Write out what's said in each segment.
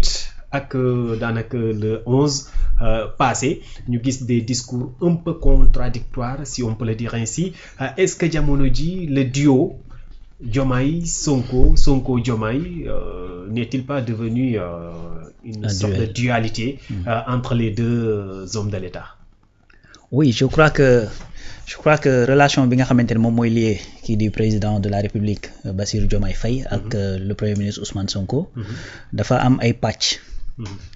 8 ak daanaka le 11 passé ñu gis des discours un peu contradictoires si on peut le dire ainsi est-ce que jamono ji le duo Diomaye Sonko Diomaye n'est-il pas devenu une sorte de dualité entre les deux hommes de l'État? Oui, je crois que relation bi nga xamante ne moom mooy lié kii di président de la République Bassirou Diomaye Faye ak le premier ministre Ousmane Sonko dafa am ay pàcc.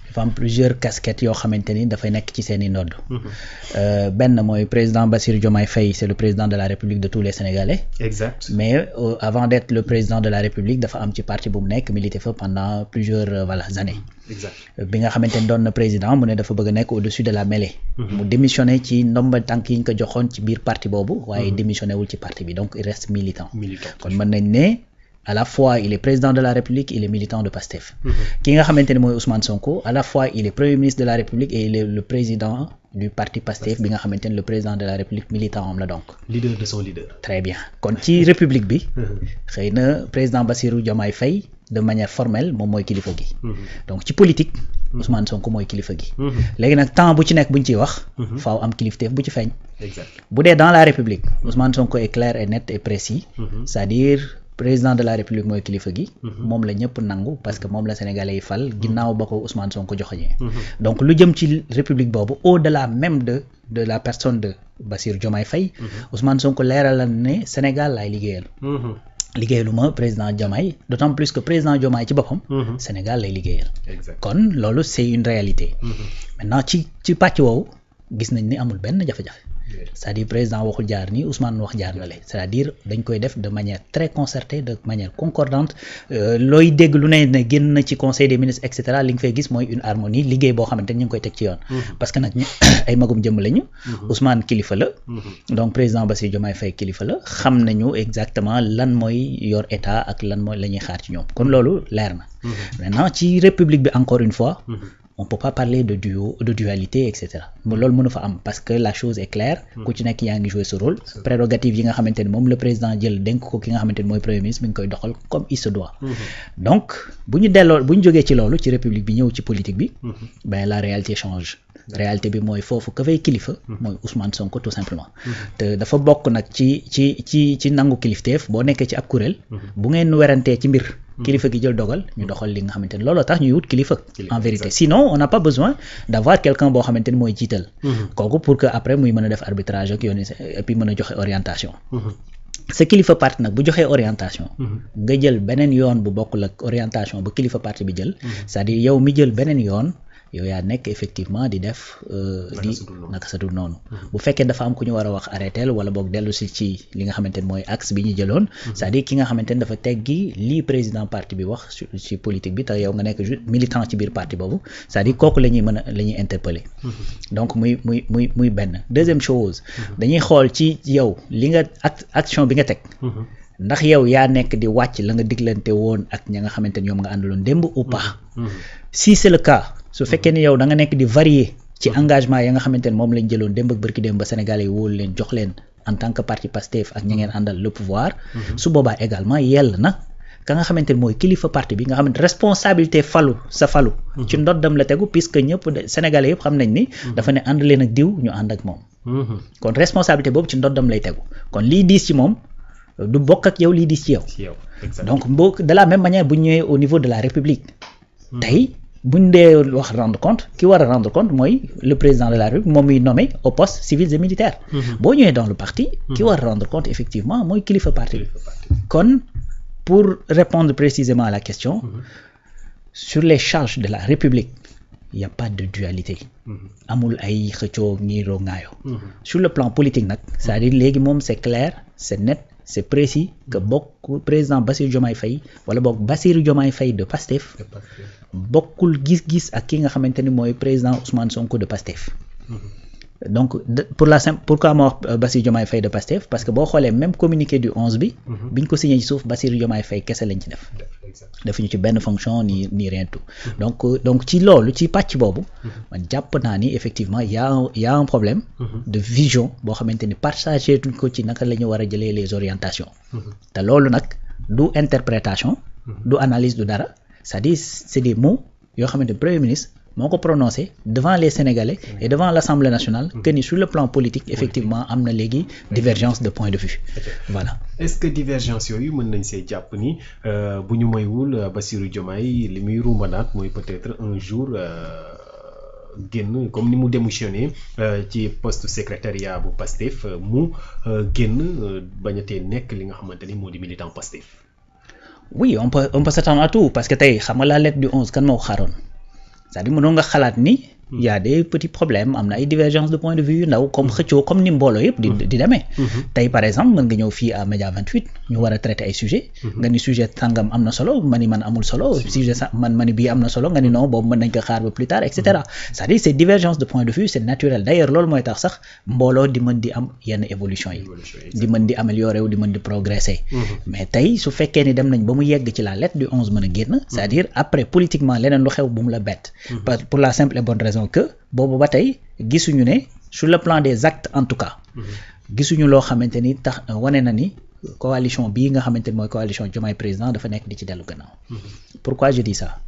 dafa am plusieurs casquettes yoo xamante ni dafay nekk ci seeni ndodd. benn mooy président Bassirou Diomaye Faye c'est le président de la République de tous les Sénégalais. Exact. Mais avant d'être le président de la République dafa am ci parti bu mu nekk milité fa pendant plusieurs années. Exact. bi nga xamante ni doon na président mu ne dafa bëgg a nekk au-dessus de la mêlée. mu démissionné ci ndomba tànk yi ñu ko joxoon ci biir parti boobu. waaye démissionné wul ci parti bi donc il reste militant. kon mën nañ ne à la fois il est président de la République il est militant de PASTEF. ki nga xamante ne mooy Ousmane Sonko à la fois il est premier ministre de la République et il est le président du parti PASTEF bi nga xamante ne le président de la République militant am la donc. leader de son leader. Très bien kon ci république bi. xëy na président Bassirou Diomaye Faye de manière formelle moom mooy kilifa gi. donc ci politique. Ousmane Sonko mooy kilifa gi. léegi nag temps bu ci nekk bu ñu ciy wax. faaw am kilifteef bu ci feeñ. Exact. bu dee dans la République Ousmane Sonko est clair et net et précis. c'est-à-dire président de la République mooy kilifa gi. moom la ñëpp nangu parce que moom la Sénégalais yi fal ginnaaw ba ko Ousmane Sonko joxoñee. donc lu jëm ci république boobu au-delà même de la personne de Bassirou Diomaye Faye. Ousmane Sonko leeral la ne Sénégal laay liggéeyal. liggéeyaluma président Diomaye d'autant plus que président Diomaye ci boppam. Sénégal lay liggéeyal. kon loolu c'est une réalité. maintenant ci pàcc woowu gis nañ ni amul benn jafe-jafe. c'est-à-dire président waxul jaar nii Ousmane wax jaar na le c'est-à-dire dañ koy def de manière très concertée de manière concordante looy dégg lu ne génn na ci conseil des ministres et cetera li nga fay gis mooy une harmonie liggéey boo xamante ni ñu ngi koy teg ci yoon. parce que nag ay magum jëmm lañu. Ousmane kilifa la. donc président Bassirou Diomaye Faye kilifa la xam nañu exactement lan mooy yor état ak lan mooy la ñuy xaar ci ñoom kon loolu leer na. maintenant ci république bi encore une fois. on peut pas parler de dualité et cetera loolu mënu fa am parce que la chose est claire. ku ci nekk yaa ngi jouer ce rôle. prérogative yi nga xamante ni moom le président jël dénk ko ki nga xamante ni mooy premier ministre mi ngi koy doxal comme il se doit. donc bu ñu jógee ci loolu ci république bi ñëw ci politique bi. ben la réalité change. réalité bi mooy foofu ka fay kilifa. mooy Ousmane Sonko tout simplement. te dafa bokk nag ci nangu kilifteef boo nekkee ci ab kuréel. bu ngeen werantee ci mbir. kilifa gi jël dogal ñu doxal li nga xamante ni looloo tax ñuy wut kilifa. en vérité sinon on n'a pas besoin d'avoir quelqu'un boo xamante ni mooy jiital. kooku pour que après muy mën a def arbitrage ak yoon et puis mën a joxe orientation. sa kilifa parti nag bu joxee orientation. nga jël beneen yoon bu bokkul ak orientation ba kilifa parti bi jël. c'est-à-dire yow mi jël beneen yoon. yow yaa nekk effectivement di def naka sa dul noonu bu fekkee dafa am ku ñu war a wax arrêtel wala boog dellu si ci li nga xamante ni mooy axe bi ñu jëloon c'est-à-dire ki nga xamante ni dafa teggi lii président parti bi wax ci politique bi te yow nga nekk juste militant ci biir parti boobu c'est-à-dire kooku la ñuy interpeller donc muy benn deuxième chose dañuy xool ci yow li nga action bi nga teg ndax yow yaa nekk di wàcc la nga diglante woon ak ña nga xamante ni ñoom nga àndaloon démb ou pas si c'est le cas su fekkee ni yow da nga nekk di varier ci engagement ya nga xamante ne moom lañ jëloon démb ak bërki démb ba Sénégalais yi wóolu leen jox leen en tant que parti Pastef ak ña ngeen àndal le pouvoir su boobaa également yell na ka nga xamante ne mooy kilifa parti bi nga xamante responsabilité falu ci ndoddam la tegu puisque ñëpp Sénégalais yëpp xam nañ ni dafa ne ànd leen ak diw ñu ànd ak moom kon responsabilité boobu ci ndoddam lay tegu kon lii diis ci moom du bokk ak yow lii diis ci yow donc de la même manière bu ñëwee au niveau de la République tey buñ dee wax rendre compte ki war a rendre compte mooy le président de la République moom muy nommé au poste civils et militaires boo ñëwee dans le parti ki war a rendre compte effectivement mooy kilifa parti bi kon pour répondre précisément à la question sur les charges de la République il y a pas de dualité amul ay xëccoo ñiiroo ŋaayoo sur le plan politique nag c'est-à-dire léegi moom c'est clair c'est net c'est précis que bokk président Bassirou Diomaye Faye wala boog Bassirou Diomaye Faye de Pastef bokkul gis-gis ak ki nga xamante ni mooy président Ousmane Sonko de Pastef donc pourquoi ma wax Bassirou Diomaye Faye de Pastef parce que boo xoolee même communiqué du 11 bi biñ ko signé ci suuf Bassirou Diomaye Faye kese lañ ci def defuñu ci benn fonction ni rien tout donc ci loolu ci pàcc boobu man jàpp naa ni effectivement y a un problème de vision boo xamante ni partagé tuñ ko ci naka la ñu war a jëlee les orientations te loolu nag du interprétation du analyse du dara c'est-à-dire c'est des mots yoo xamante ne premier ministre moo ko prononcé devant les Sénégalais et devant l'Assemblée nationale que ni sur le plan politique effectivement am na léegi divergence de point de vue voilà. Est-ce que divergence yooyu mën nañ see jàpp ni bu ñu moywul Bassirou Diomaye li muy ruumanaat mooy peut-être un jour génn comme ni mu démissionné ci poste secrétariat bu Pastef mu génn bañatee nekk li nga xamante ni moo di militant Pastef. Oui, on peut s'attendre à tout parce que tey xam nga la lettre du 11 kan moo ko xaaroon c'est-à-dire mënoon nga xalaat ni y a des petits problèmes am na ay divergence de point de vue yu ndaw comme xëccoo comme ni mbooloo yëpp di demee tey par exemple mën nga ñëw fii à Média 28 ñu war a traiter ay sujets nga ni sujet sàngam am na solo ma ni man amul solo sujet ma ni bii am na solo nga ni non boobu mën nañ ko xaar ba plus tard et cetera c'est-à-dire c'est divergence de point de vue c'est naturel d'ailleurs loolu mooy tax sax mbooloo di mën di am yenn évolution yi di mën di améliorer wu di mën di progresser mais tey su fekkee ni dem nañ ba mu yegg ci la lettre du 11 mën a génn c'est-à-dire après politiquement leneen lu xew bu mu la bett pour la simple et bonne raison que boobu ba tey gisuñu ne sur le plan des actes en tout cas gisuñu loo xamante ni tax wane na ni coalition bii nga xamante ni mooy coalition Diomaye président dafa nekk di ci dellu gannaaw pourquoi je dis ça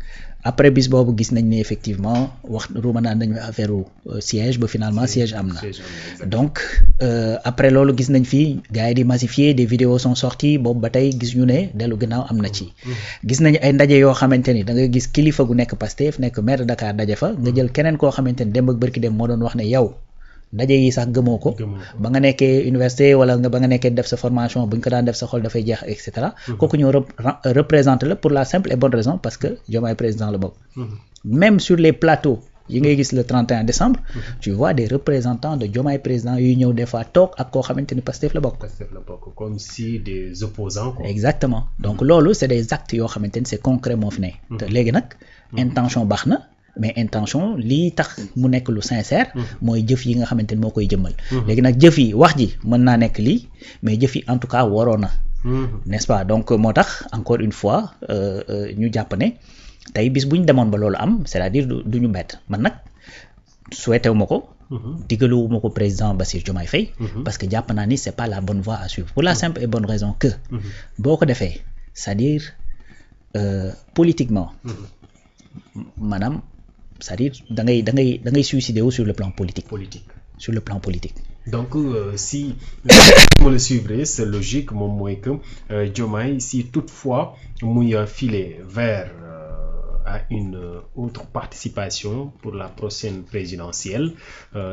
après bis boobu gis nañ ne effectivement wax ruumanaan nañu affaire siège ba finalement siège am na donc après loolu gis nañ fii gars yi di massifier des vidéos sont sorties boobu ba tey gis ñu ne dellu gannaaw am na ci gis nañu ay ndaje yoo xamante ni da nga gis kilifa gu nekk Pastef nekk maire de Dakar daje fa nga jël keneen koo xamante ni démb ak bërki dem moo doon wax ne yow ndaje yi sax gëmoo ko ba nga nekkee université wala nga ba nga nekkee def sa formation bu ñu ko daan def sa xol dafay jeex et cetera kooku ñëw représente la pour la simple et bonne raison parce que Diomaye président la bokk même sur les plateaux yi ngay gis le 31 décembre tu vois des représentants de Diomaye président yuy ñëw des fois toog ak koo xamante ni Pastef la bokk comme si des opposants quoi. Exactement donc loolu c'est des actes yoo xamante ni c'est concret moo fi ne te léegi nag intention baax na mais intention lii tax mu nekk lu sincère mooy jëf yi nga xamante ni moo koy jëmmal léegi nag jëf yi wax ji mën naa nekk lii mais jëf yi en tout cas waroon na n'est-ce pas donc moo tax encore une fois ñu jàpp ne tey bis bu ñu demoon ba loolu am c'est-à-dire du ñu bett man nag souhaité wu ma ko digaluwu ma ko président Bassirou Diomaye Faye parce que jàpp naa ni c'est pas la bonne voie à suivre pour la simple et bonne raison que boo ko defee c'est-à-dire politiquement maanaam c'est-à-dire da ngay suicider wu sur le plan politique. Sur le plan politique. Donc si on le suivrait c'est logique moom mooy que Diomaye si toutefois muy filer vers à une autre participation pour la prochaine présidentielle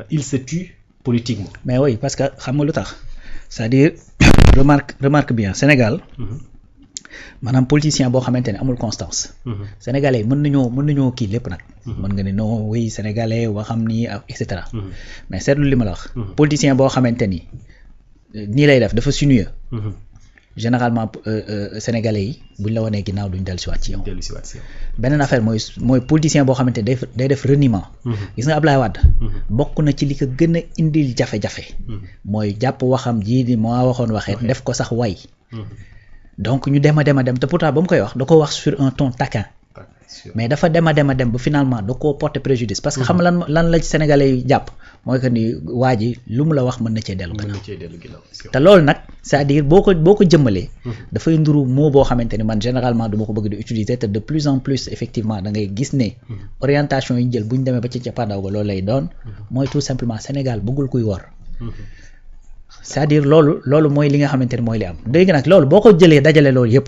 il se tue politiquement. Mais oui parce que xam nga lu tax c'est-à-dire remarque bien Sénégal. maanaam politicien boo xamante ne amul constance. Sénégalais mën nañoo kii lépp nag. mën nga ne non oui sénégalais waxam ni et cetera. mais seetlu li ma la wax. politicien boo xamante ni nii lay def dafa sinueux. généralement sénégalais yi buñ la wanee ginnaaw duñ dellusiwaat ci yow. beneen affaire mooy politicien boo xamante ne day def reniement. gis nga Ablaye Wade. bokk na ci li ko gën a indil jafe-jafe. mooy jàpp waxam ji ni moo waxoon waxeet def ko sax way. donc ñu dem te pourtant ba mu koy wax da ko wax sur un ton taquin mais dafa dem ba finalement da koo porter préjudice parce que xam lan la ci sénégalais yi jàpp mooy que ni waa ji lu mu la wax mën na cee dellu gannaaw te loolu nag c'est-à-dire boo ko jëmmalee dafay nduru mot boo xamante ni man généralement du ma ko bëgg di utiliser te de plus en plus effectivement da ngay gis ne orientation yi ñu jël bu ñu demee ba ci cappaandaw ga loolu lay doon mooy tout simplement Sénégal bëggul kuy wor c'est-à-dire loolu mooy li nga xamante ne mooy li am léegi nag loolu boo ko jëlee dajale loolu yëpp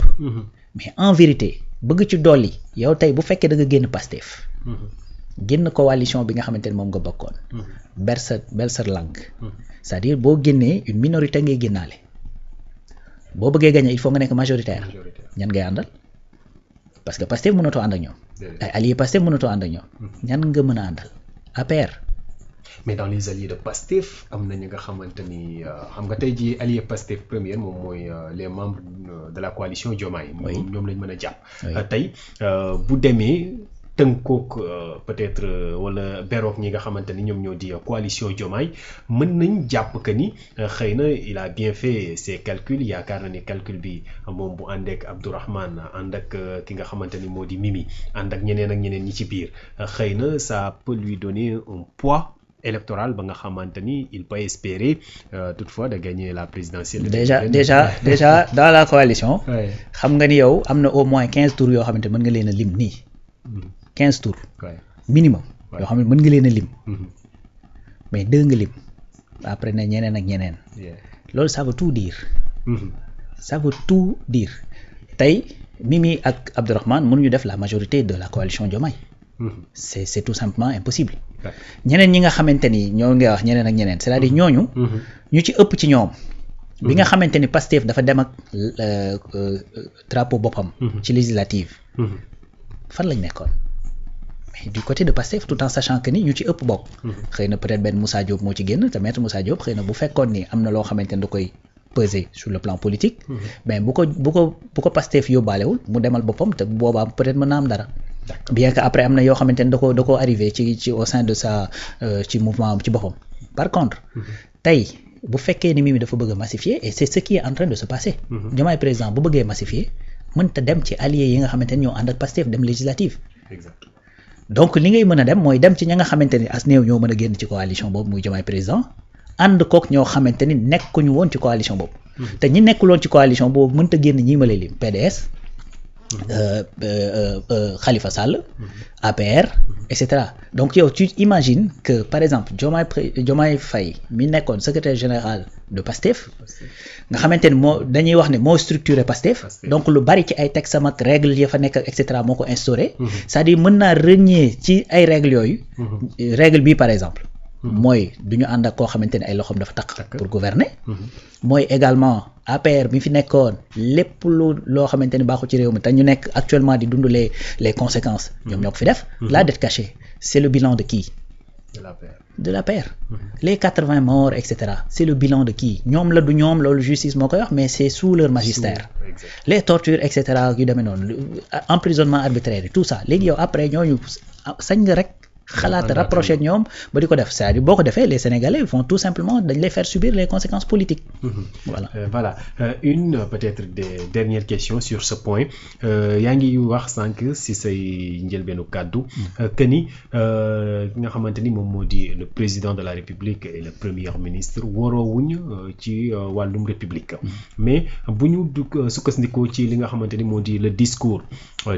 mais en vérité bëgg ci dolli yow tey bu fekkee da nga génn Pastef génn coalition bi nga xamante ne moom nga bokkoon bersa langue c'est-à-dire boo génnee une minorité ngay génnaale boo bëggee gagner il faut nga nekk majoritaire ñan ngay àndal parce que Pastef mënatoo ànd ak ñoom ay alliés Pastef mënatoo ànd ak ñoom ñan nga mën a àndal APR. mais dans les alliés de Pastef am na ñi nga xamante ni xam nga tey jii allié Pastef première moom mooy les membres de la coalition Diomaye. ñoom lañ mën a jàpp. tey bu demee tënkook peut-être wala berook ñi nga xamante ni ñoom ñoo di coalition Diomaye mën nañ jàpp que ni xëy na il a bien fait ses calculs yaakaar na ni calcul bi moom bu ànd ak Abdourahmane ànd ak ki nga xamante ni moo di Mimi ànd ak ñeneen ñi ci biir xëy na ça peut lui donner un poids électoral ba nga xamante ni il peut espérer toutefois de gagner la présidentielle. déjà dans la coalition. xam nga ni yow am na au moins 15 tours yoo xamante mën nga leen a lim nii. 15 tours minimum yoo xam ne mën nga leen a lim mais 2 nga lim après na ñeneen ak ñeneen loolu ça veut tout dire ça veut tout dire tey Mimi ak Abdourahmane mënuñu def la majorité de la coalition Diomaye c'est tout simplement impossible ñeneen ñi nga xamante ni ñoo ngi wax ñeneen ak ñeneen c'est-à-dire ñooñu ñu ci ëpp ci ñoom bi nga xamante ni Pastef dafa dem ak drapeau boppam ci législative fan lañ nekkoon mais du côté de Pastef tout en sachant que ni ñu ci ëpp bokk xëy na peut-être benn Moussa Diop moo ci génn te maître Moussa Diop xëy na bu fekkoon ni am na loo xamante ni da koy peser sur le plan politique mais bu ko Pastef yóbbaalewul mu demal boppam te boobaa peut-être mën na am dara bien que après am na yoo xamante ni da ko arrivé ci au sein de sa ci mouvement ci boppam par contre tey bu fekkee ni Mimi dafa bëgg a massifier et c'est ce qui est en train de se passer Diomaye président bu bëggee massifier mënta dem ci alliés yi nga xamante ni ñoo ànd ak Pastef dem législative donc li ngay mën a dem mooy dem ci ña nga xamante ni as néew ñoo mën a génn ci coalition boobu muy Diomaye président ànd kook ñoo xamante ni nekkuñu woon ci coalition boobu te ñi nekkuloon ci coalition boobu mënta génn ñii ma lay lim PDS Khalifa Sall APR et cetera donc yow tu imagines que par exemple Diomaye Faye mi nekkoon secrétaire général de Pastef nga xamante ni moo dañuy wax ne moo structuré Pastef donc lu bari ci ay textes ak règles ya fa nekk et cetera moo ko instauré c'est-à-dire mën naa rëññee ci ay règles yooyu règle bii par exemple mooy du ñu ànd ak koo xamante ne ay loxoom dafa taq pour gouverner mooy également APR bi fi nekkoon lépp loo xamante ni baaxul ci réew mi te ñu nekk actuellement di dund les conséquences ñoom ñoo ko fi def la dette cachée c'est le bilan de qui de l'APR les 80 morts et cetera c'est le bilan de qui ñoom la du ñoom loolu justice moo koy wax mais c'est sous leur magistère les tortures et cetera yu demee noonu emprisonnement arbitraire et tout ça léegi yow après ñooñu sañ nga rek xalaat rapproché ñoom ba di ko def c'est-à-dire boo ko defee les Sénégalais vont tout simplement dañ lay faire subir les conséquences politiques voilà une peut-être des dernières questions sur ce point yaa ngi wax sànq si say njëlbeenu kàddu que ni ki nga xamante ni moom moo di le président de la République et le premier ministre waroowuñ ci wàllum république mais bu ñu sukkandikoo ci li nga xamante ni moo di le discours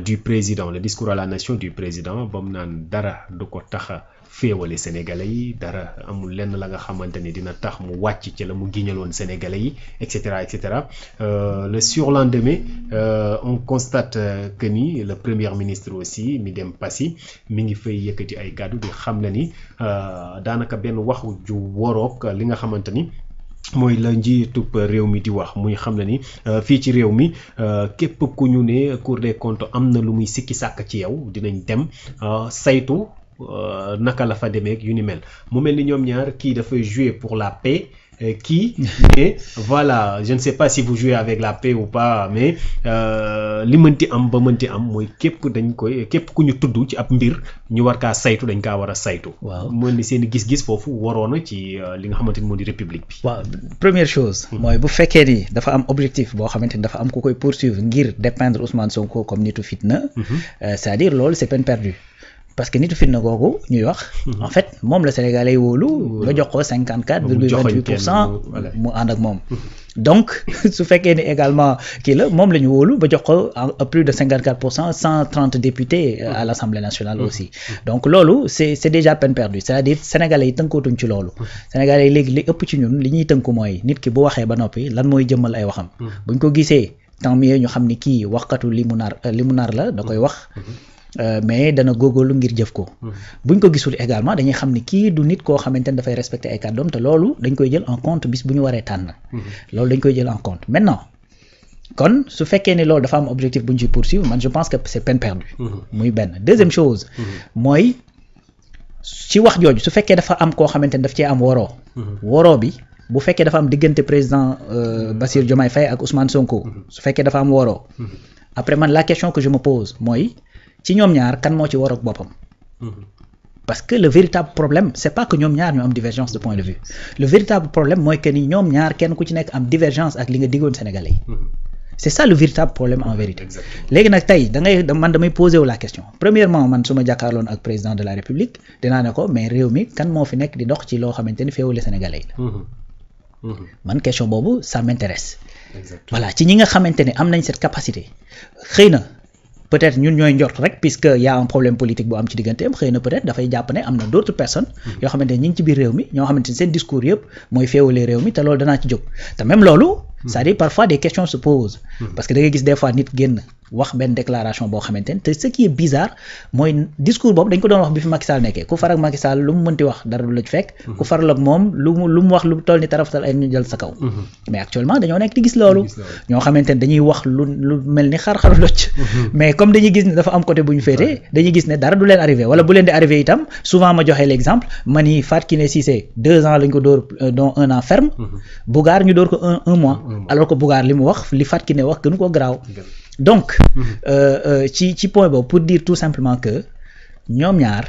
du président le discours à la nation du président ba mu naan dara du ko taxa féewale sénégalais yi dara amul lenn la nga xamante ni dina tax mu wàcc ci la mu giñaloon sénégalais yi et cetera le surlendemain on constate que ni le premier ministre aussi mi dem Passy mi ngi fay yëkkati ay kàddu di xam la ni daanaka benn wax ju woroog li nga xamante ni mooy la njiitub réew mi di wax muy xam na ni fii ci réew mi képp ku ñu ne Cour des comptes am na lu muy sikki sàkk ci yow dinañ dem saytu naka la fa demee yu ni mel mu mel ni ñoom ñaar kii dafay jouer pour la paix kii mais voilà je ne sais pas si vous jouez avec la paix ou pas mais li mënti am ba mënti am mooy képp ku ñu tudd ci ab mbir ñu war kaa saytu dañ kaa war a saytu. waaw mel ni seen gis-gis foofu waroon na ci li nga xamante ni moo di république bi. waaw première chose. mooy bu fekkee ni dafa am objectif boo xamante ni dafa am ku koy poursuivre ngir dépeindre Ousmane Sonko comme nitu fitna. c'est-à-dire loolu c'est peine perdue. parce que nitu fitna googu ñuy wax en fait moom la Sénégalais yi wóolu ba jox ko 54,28% mu ànd ak moom donc su fekkee ni également kii la moom la ñu wóolu ba jox ko plus de 54% 130 députés à l'Assemblée nationale aussi donc loolu c'est déjà peine perdue c'est-à-dire Sénégalais yi tënkootuñ ci loolu Sénégalais yi léegi li ëpp ci ñun li ñuy tënku mooy nit ki bu waxee ba noppi lan mooy jëmmal ay waxam buñ ko gisee tant mieux ñu xam ni kii waxkatu li mu nar la da koy wax mais dana góorgóorlu ngir jëf ko buñ ko gisul également dañuy xam ni kii du nit koo xamante ne dafay respecter ay kàddoom te loolu dañ koy jël en compte bis bu ñu waree tànn loolu dañ koy jël en compte maintenant kon su fekkee ni loolu dafa am objectif bu ñu ci poursuivre man je pense que c'est peine perdue muy benn deuxième chose mooy ci wax jooju su fekkee dafa am koo xamante ne daf cee am woroo bi bu fekkee dafa am diggante président Bassirou Diomaye Faye ak Ousmane Sonko su fekkee dafa am woroo après man la question que je me pose mooy ci ñoom ñaar kan moo ci war ak boppam parce que le véritable problème c'est pas que ñoom ñaar ñoo am divergence de point de vue le véritable problème mooy que ni ñoom ñaar kenn ku ci nekk am divergence ak li nga diggoon Sénégalais yi c'est ça le véritable problème en vérité léegi nag tey man damay poser wu la question premièrement man su ma jàkkaarloon ak président de la République dinaa ne ko mais réew mi kan moo fi nekk di dox ci loo xamante ni féewale Sénégalais yi la man question boobu ça m'intéresse voilà ci ñi nga xamante ne am nañ cette capacité xëy na peut-être ñun ñooy njort rek puisque y a un problème politique bu am ci digganteem xëy na peut-être dafay jàpp ne am na d'autres personnes yoo xamante ne ñi ngi ci biir réew mi ñoo xamante ne seen discours yëpp mooy féewalee réew mi te loolu danaa ci jóg te même loolu c'est-à-dire parfois des questions se posent parce que da ngay gis des fois nit génn wax benn déclaration boo xamante ne te ce qui est bizarre mooy discours boobu dañ ko doon wax bi fi Macky Sall nekkee ku far ak Macky Sall lu mu mënti wax dara du la ci fekk ku faral ak moom lu mu wax lu toll ni tarafatal ay ñu jël sa kaw mais actuellement dañoo nekk di gis loolu ñoo xamante ne dañuy wax lu mel ni xar-xaru locc mais comme dañuy gis ne dafa am côté bu ñu féetee dañuy gis ne dara du leen arrivé wala bu leen di arrivé itam souvent ma joxe l'exemple ma ni Fatou Kiné Cissé 2 ans lañ ko dóor dont 1 an ferme Bougar ñu dóor ko un mois alors que Bougar li mu wax li Fatou Kiné wax gënu ko garaaw donc ci point boobu pour dire tout simplement que ñoom ñaar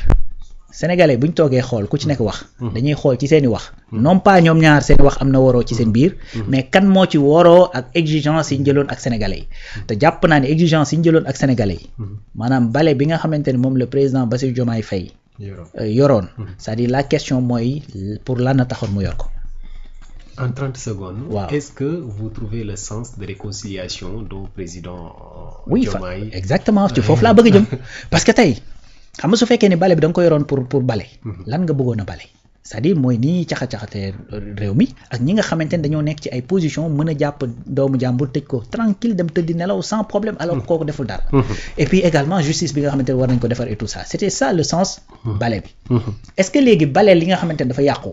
sénégalais bu ñu toogee xool ku ci nekk wax dañuy xool ci seen i wax non pas ñoom ñaar seen wax am na waroo ci seen biir mais kan moo ci waroo ak exigence yi ñu jëloon ak sénégalais yi te jàpp naa ne exigence yi ñu jëloon ak sénégalais yi maanaam bale bi nga xamante ne moom le président Bassirou Diomaye Faye yoroon c'est-à-dire la question mooy pour lan na taxoon mu yor ko. En 30 secondes, wow. Est-ce que vous trouvez le sens de réconciliation du président Diomaye? Exactement, ci foofu laa bëgg a jëm parce que tey xam nga su fekkee ni bale bi da nga ko yoroon pour bale lan nga bëggoon a bale c'est-à-dire mooy ni ñuy caxa-caxatee réew mi ak ñi nga xamante ne dañoo nekk ci ay position mën a jàpp doomu jàmbur tëj ko tranquille dem tëddi nelaw sans problème alors que kooku deful dara et puis également justice bi nga xamante ne war nañ ko defar et tout ça c'était ça le sens bale bi est-ce que léegi bale li nga xamante ne dafa yàqu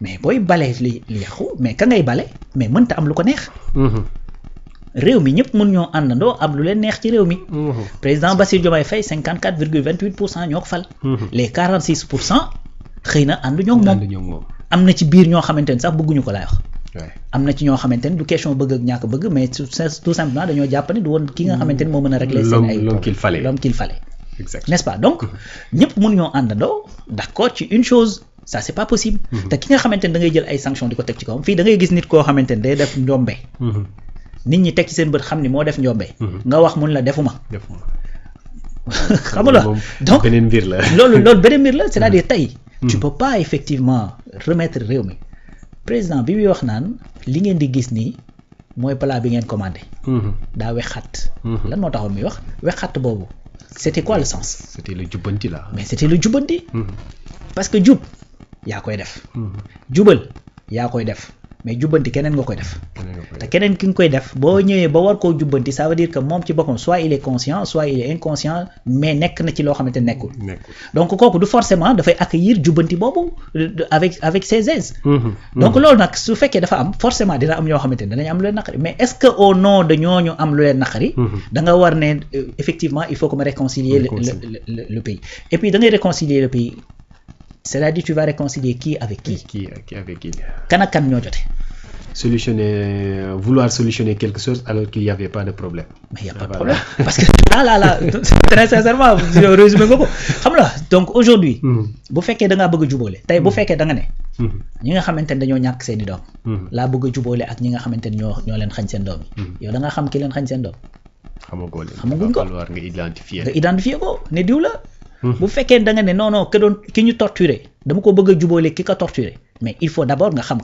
mais booy bale li yàqu mais ka ngay bale mais mënta am lu ko neex réew mi ñëpp mën ñoo àndandoo am lu leen neex ci réew mi président Bassirou Diomaye Faye 54,28% ñoo ko fal les 46% xëy na àndu ñoo moom am na ci biir ñoo xamante ne sax bëgguñu ko laay wax am na ci ñoo xamante ne du question bëgg ak ñàkk bëgg mais tout simplement dañoo jàpp ne du woon ki nga xamante ne moo mën a régler seen ay l'homme qu'il fallait n'est-ce pas donc ñëpp mën ñoo àndandoo d'accord ci une chose ça c'est pas possible te ki nga xamante ne da ngay jël ay sanctions di ko teg ci kawam fii da ngay gis nit koo xamante ne day def njombe nit ñi teg ci seen bët xam ni moo def njombe nga wax mun la defuma xam nga donc beneen mbir la loolu beneen mbir la c'est-à-dire tey tu peux pas effectivement remettre réew mi président bi muy wax naan li ngeen di gis nii mooy plat bi ngeen commandé daa wexxat lan moo taxoon muy wax wexxat boobu c'était quoi le sens c'était le jubbanti là mais c'était le jubbanti parce que jub yaa koy def jubal yaa koy def mais jubbanti keneen nga koy def te keneen ki nga koy def boo ñëwee ba war koo jubbanti ça veut dire que moom ci boppam soit il est conscient soit il est inconscient mais nekk na ci loo xamante nekkul donc kooku du forcément dafay accueillir jubbanti boobu avec ses aises donc loolu nag su fekkee dafa am forcément dina am ñoo xamante ne danañ am lu leen naqari mais est-ce que au nom de ñooñu am lu leen naqari da nga war ne effectivement il faut que ma réconcilier le pays et puis da ngay réconcilier le pays c'est-à-dire tu vas réconcilier qui avec qui avec qui kan ak kan ñoo jote vouloir solutionner quelque chose alors qu'il n'y avait pas de problème mais il y a pas de problème parce que là très sincèrement résumé nga ko xam nga donc aujourd'hui bu fekkee da ngaa bëgg a jubóole tey bu fekkee da nga ne ñi nga xamante ne dañoo ñàkk seeni doom laa bëgg a jubóole ak ñi nga xamante ne ñoo leen xañ seen doom yi yow da nga xam ki leen xañ seen doom xamaguñ ko nga identifier ko ne diw la bu fekkee da nga ne non ki ñu torturé dama ko bëgg a jubóole ki ko torturé mais il faut d'abord nga xam